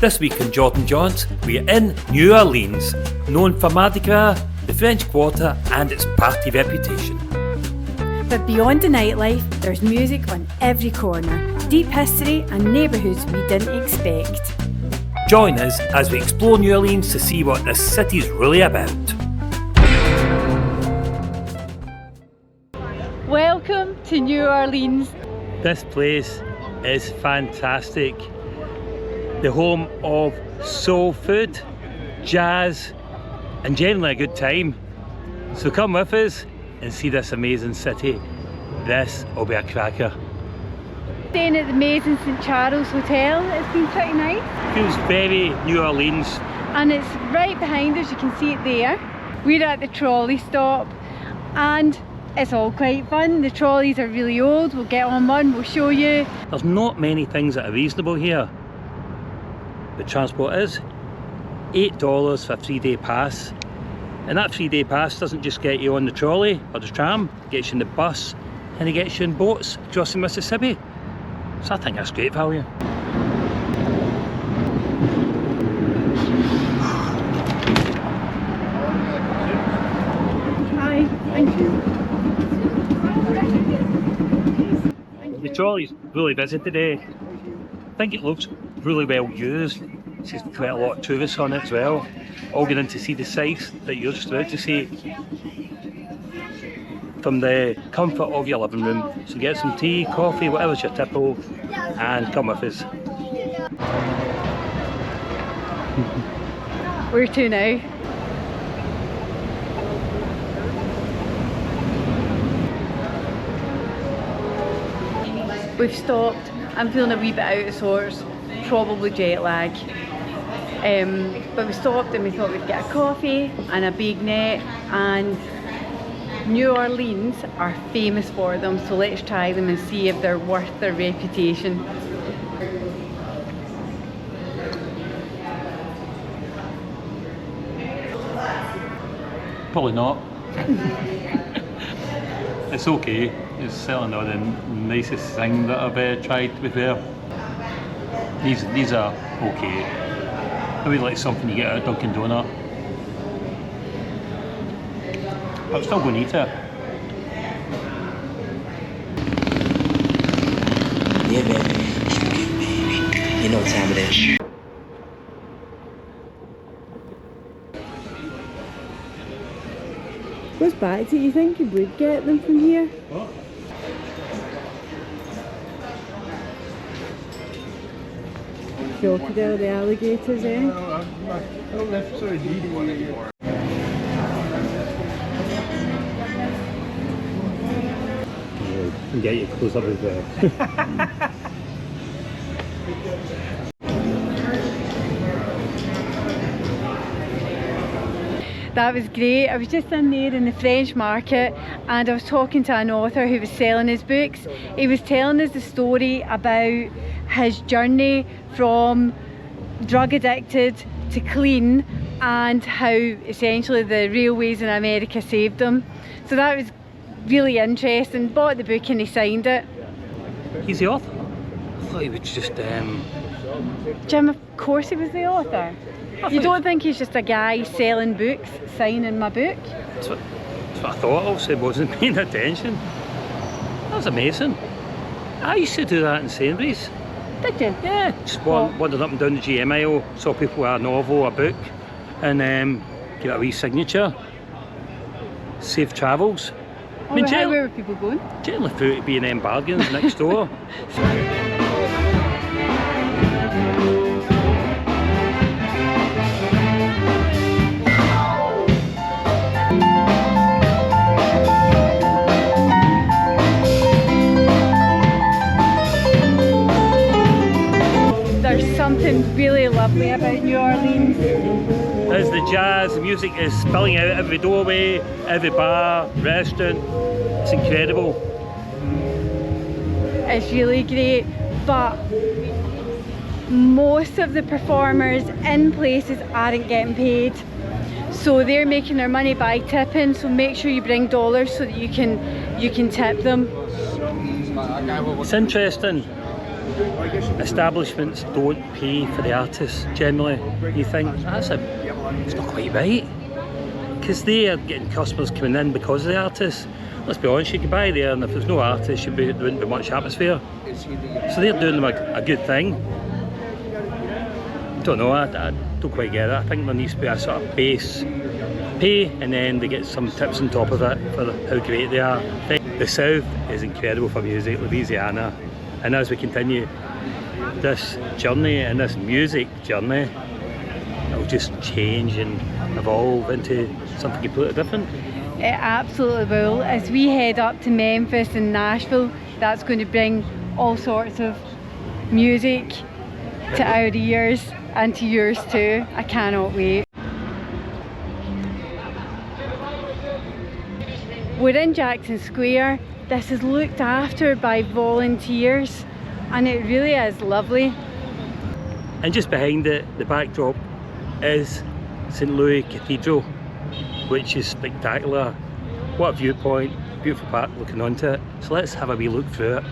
This week in Jordan Johns, we're in New Orleans, known for Mardi Gras, the French Quarter and its party reputation. But beyond the nightlife, there's music on every corner, deep history and neighbourhoods we didn't expect. Join us as we explore New Orleans to see what this city's really about. Welcome to New Orleans. This place is fantastic. The home of soul food, jazz, and generally a good time. So come with us and see this amazing city. This will be a cracker. Staying at the amazing St. Charles Hotel. It's been pretty nice. Feels very New Orleans. And it's right behind us, you can see it there. We're at the trolley stop and it's all quite fun. The trolleys are really old. We'll get on one, we'll show you. There's not many things that are reasonable here. The transport is $8 for a 3-day pass. And that 3-day pass doesn't just get you on the trolley or the tram, it gets you in the bus and it gets you in boats across the Mississippi. So I think that's great value. Hi, thank you. The trolley's really busy today. I think it looks really well used. There's quite a lot of tourists on it as well, all going in to see the sights that you're just about to see from the comfort of your living room. So get some tea, coffee, whatever's your tipple, and come with us. Where to now? We've stopped. I'm feeling a wee bit out of sorts, probably jet lag. But we stopped and we thought we'd get a coffee and a Beignet, and New Orleans are famous for them, so let's try them and see if they're worth their reputation. Probably not. It's okay. It's certainly not the nicest thing that I've tried, to be fair. These are okay. Maybe like something you get at a Dunkin' Donut. But I'm still going to eat it. Yeah, baby. You know what time it is. What's bags that you think you would get them from here? What? Crocodile, the alligators, eh? I don't necessarily need one anymore. Yeah, can get you close up as well. That was great. I was just in there in the French market and I was talking to an author who was selling his books. He was telling us the story about his journey from drug addicted to clean and how essentially the railways in America saved him. So that was really interesting. Bought the book and he signed it. He's the author? I thought he was just Jim, of course he was the author. You don't think he's just a guy selling books, signing my book? That's what I thought. Obviously wasn't paying attention. That's amazing. I used to do that in Sainsbury's. Did you? Yeah, just wandered up and down the GM aisle, saw people with a novel, a book, and get a wee signature. Safe travels. Oh, where were people going? Generally through to B&M Bargains next door. There's something really lovely about New Orleans. As the jazz, the music is spilling out every doorway, every bar, restaurant. It's incredible. It's really great, but most of the performers in places aren't getting paid. So they're making their money by tipping, so make sure you bring dollars so that you can tip them. It's interesting. establishments don't pay for the artists generally. You think it's not quite right, because they are getting customers coming in because of the artists. Let's be honest, you could buy there, and if there's no artists, there wouldn't be much atmosphere. So they're doing them a good thing. Don't know, I don't quite get it. I think there needs to be a sort of base pay, and then they get some tips on top of it for how great they are. The South is incredible for music, Louisiana, and as we continue this journey and this music journey, it'll just change and evolve into something completely different. It absolutely will. As we head up to Memphis and Nashville, that's going to bring all sorts of music to our ears and to yours too. I cannot wait. We're in Jackson Square. This is looked after by volunteers, and it really is lovely. And just behind it, the backdrop is St. Louis Cathedral, which is spectacular. What a viewpoint, beautiful park looking onto it. So let's have a wee look through it.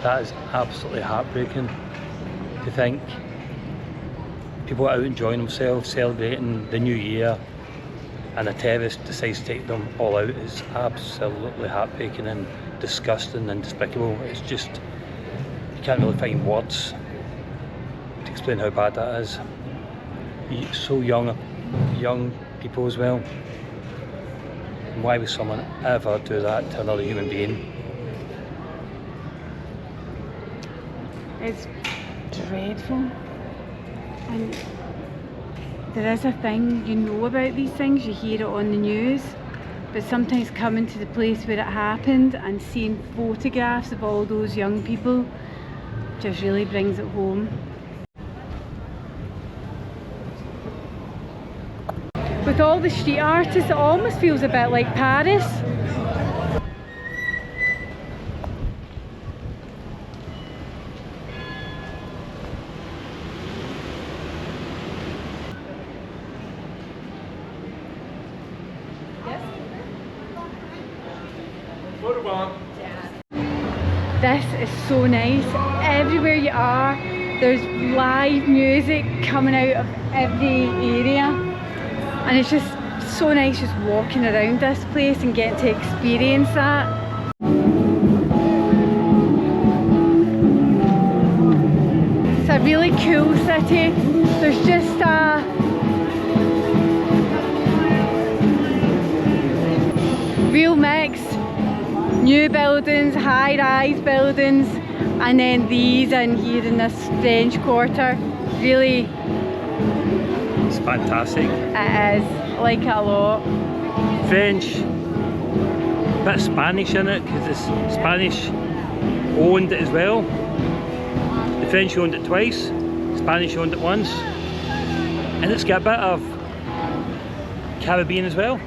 That is absolutely heartbreaking to think people are out enjoying themselves, celebrating the new year, and a terrorist decides to take them all out. It's absolutely heartbreaking and disgusting and despicable. It's just, you can't really find words to explain how bad that is. So young people as well. And why would someone ever do that to another human being? It's dreadful, and there is a thing, you know about these things, you hear it on the news, but sometimes coming to the place where it happened and seeing photographs of all those young people just really brings it home. With all the street artists, it almost feels a bit like Paris. This is so nice. Everywhere you are, there's live music coming out of every area, and it's just so nice just walking around this place and getting to experience that. It's a really cool city. There's just a real mix. New buildings, high-rise buildings, and then these in here in this French Quarter. Really, it's fantastic. It is. I like it a lot. French, a bit of Spanish in it, because it's Spanish owned it as well. The French owned it twice, Spanish owned it once, and it's got a bit of Caribbean as well.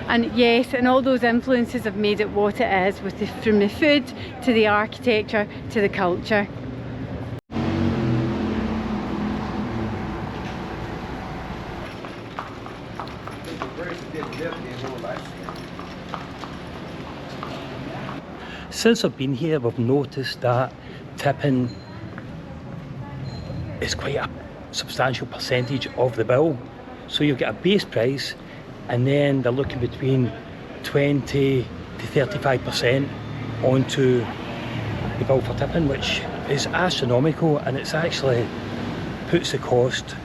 And yes, and all those influences have made it what it is, with from the food to the architecture to the culture. Since I've been here, we've noticed that tipping is quite a substantial percentage of the bill. So you've got a base price, and then they're looking between 20 to 35% onto the bill for tipping, which is astronomical, and it's actually puts the cost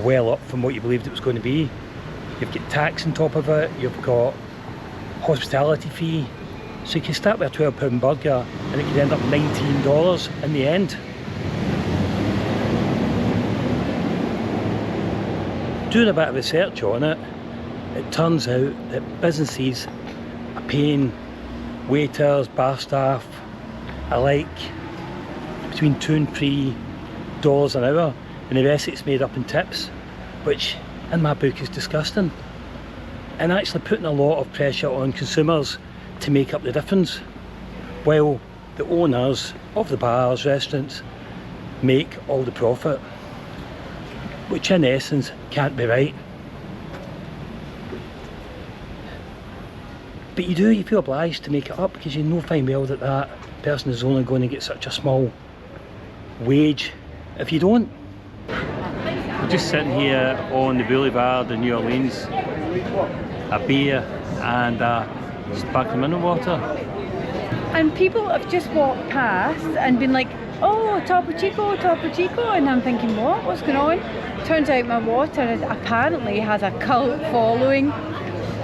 well up from what you believed it was going to be. You've got tax on top of it, you've got hospitality fee, so you can start with a £12 burger and it could end up $19 in the end. Doing a bit of research on it, it turns out that businesses are paying waiters, bar staff alike between $2 and $3 an hour, and the rest it's made up in tips, which in my book is disgusting. and actually putting a lot of pressure on consumers to make up the difference, while the owners of the bars, restaurants, make all the profit, which in essence can't be right. But you feel obliged to make it up, because you know fine well that that person is only going to get such a small wage if you don't. We're just sitting here on the boulevard in New Orleans, a beer and a sparkling mineral water. And people have just walked past and been like, oh, Topo Chico, and I'm thinking, what's going on? Turns out my water apparently has a cult following.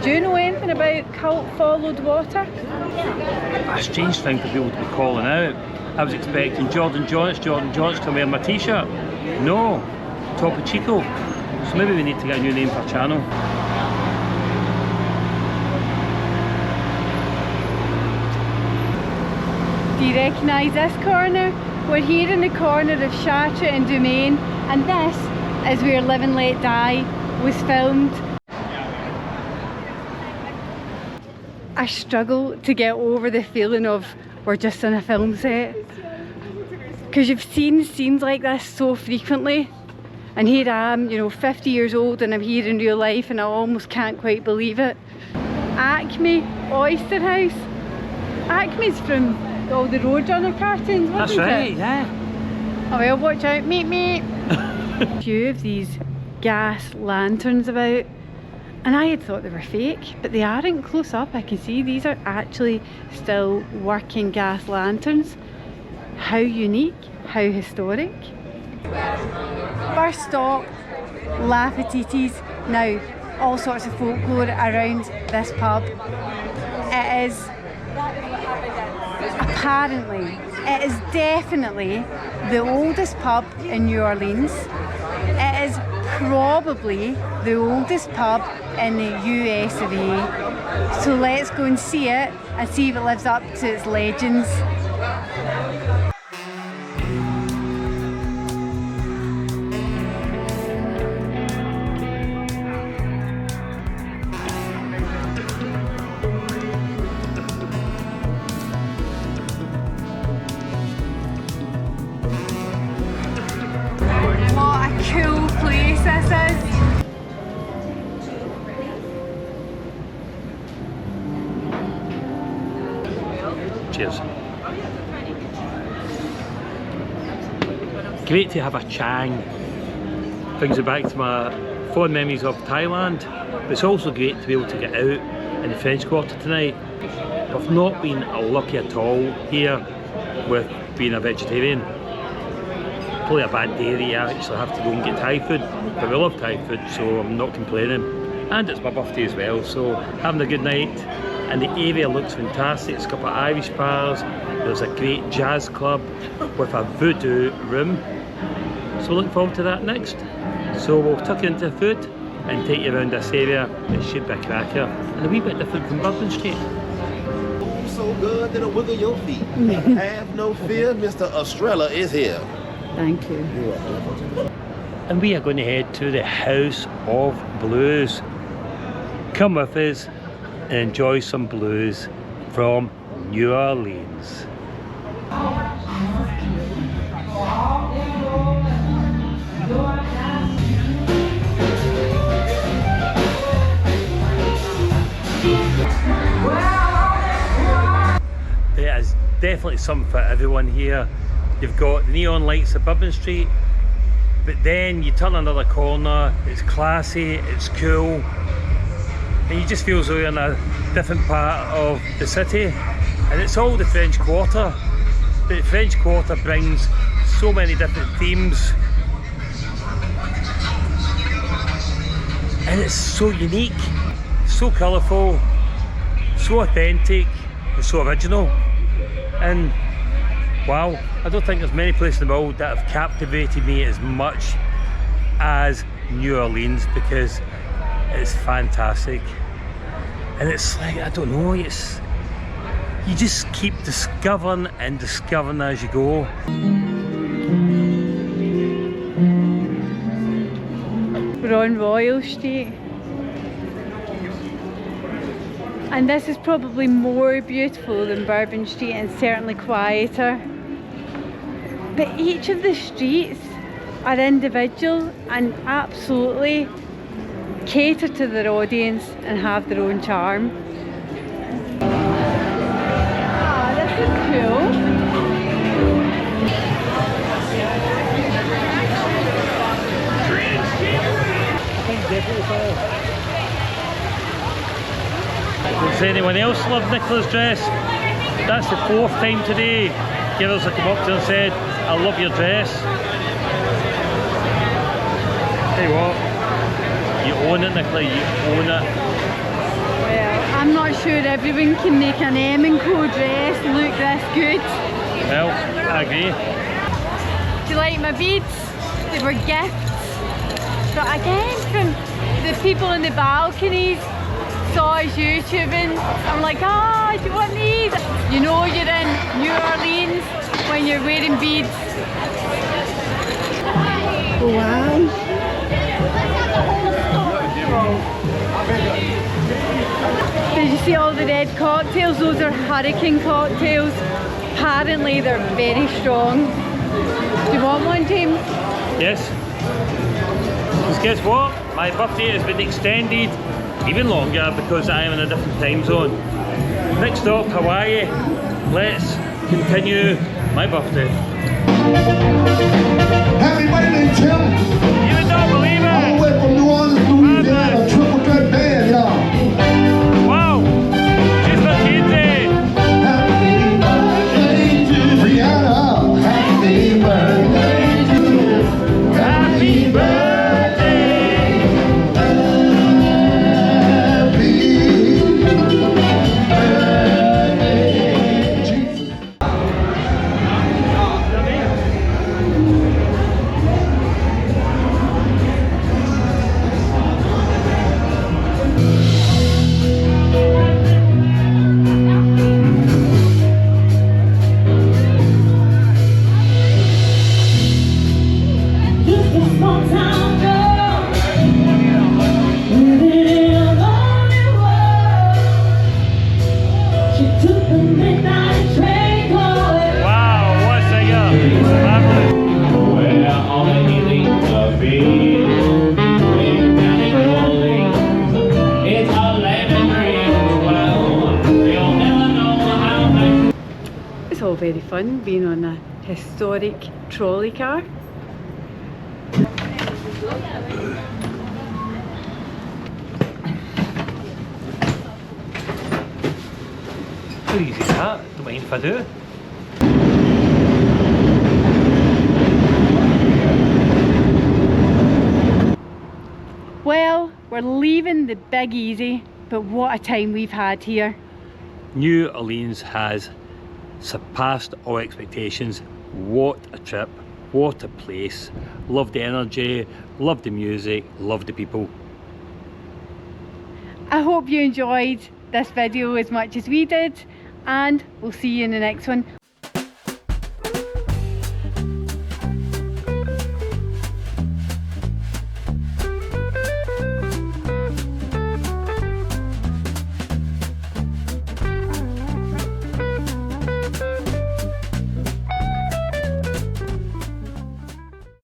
Do you know anything about cult followed water? A strange thing for people to be calling out. I was expecting Jordan Jones to wear my t-shirt. No, Topo Chico. So maybe we need to get a new name for our channel. Do you recognise this corner? We're here in the corner of Chartres and Domaine, and this is where Live and Let Die was filmed. I struggle to get over the feeling of we're just on a film set, because you've seen scenes like this so frequently, and here I am, you know, 50 years old, and I'm here in real life, and I almost can't quite believe it. Acme Oyster House. Acme's from all the Roadrunner cartoons, wasn't it? That's right, yeah. Oh well, watch out, meet. A few of these gas lanterns about, and I had thought they were fake, but they aren't. Close up I can see these are actually still working gas lanterns. How unique, how historic. First stop, Lafayette's. Now, all sorts of folklore around this pub. It is apparently, it is definitely the oldest pub in New Orleans. It is probably the oldest pub in the US of A. So let's go and see it and see if it lives up to its legends. What a cool place this is. Cheers. Great to have a chang. Brings me back to my fond memories of Thailand. But it's also great to be able to get out in the French Quarter tonight. I've not been lucky at all here with being a vegetarian. Probably a bad day that you actually have to go and get Thai food, but we love Thai food, so I'm not complaining. And it's my birthday as well, so having a good night. And the area looks fantastic. It's got Irish bars, there's a great jazz club with a voodoo room. So we look forward to that next. So we'll tuck into food and take you around this area. It should be a cracker and a wee bit different from Bourbon Street. So good that it'll wiggle your feet. Have no fear, Mr. Estrella is here. Thank you. And we are going to head to the House of Blues. Come with us and enjoy some blues from New Orleans. There is definitely something for everyone here. You've got the neon lights of Bourbon Street, but then you turn another corner, it's classy, it's cool, and you just feel as though you're in a different part of the city. And it's all the French Quarter, but the French Quarter brings so many different themes, and it's so unique, so colourful, so authentic, and so original. And wow, I don't think there's many places in the world that have captivated me as much as New Orleans, because it's fantastic. And it's like, I don't know, it's, you just keep discovering and discovering as you go. We're on Royal Street. And this is probably more beautiful than Bourbon Street and certainly quieter. But each of the streets are individual and absolutely cater to their audience and have their own charm. Ah, this is cool. Does anyone else love Nicola's dress? That's the 4th time today girls have come up to her and said, I love your dress. Tell you what, you own it, Nicola, you own it. Well, I'm not sure everyone can make an M&Co dress look this good. Well, I agree. Do you like my beads? They were gifts. But again, from the people in the balconies, saw us YouTubing. I'm like, ah, do you want these? You know you're in New Orleans when you're wearing beads. Oh, wow. Did you see all the red cocktails? Those are hurricane cocktails. Apparently they're very strong. Do you want one, James? Yes. Because guess what? My birthday has been extended even longer because I am in a different time zone. Next stop, Hawaii. Let's continue my birthday. Happy birthday, Tim! You would not believe All the it! way from New Orleans, Louisiana, a triple cut band, y'all. Wow! Just for Tuesday! Happy birthday to Rihanna. Happy birthday to you. Happy birthday. Happy birthday. Jesus. Wow, what a singer! Marvelous. It's all very fun being on a historic trolley car. How easy is that? Don't mind if I do. Well, we're leaving the Big Easy, but what a time we've had here. New Orleans has surpassed all expectations. What a trip, what a place. Love the energy, love the music, love the people. I hope you enjoyed this video as much as we did, and we'll see you in the next one.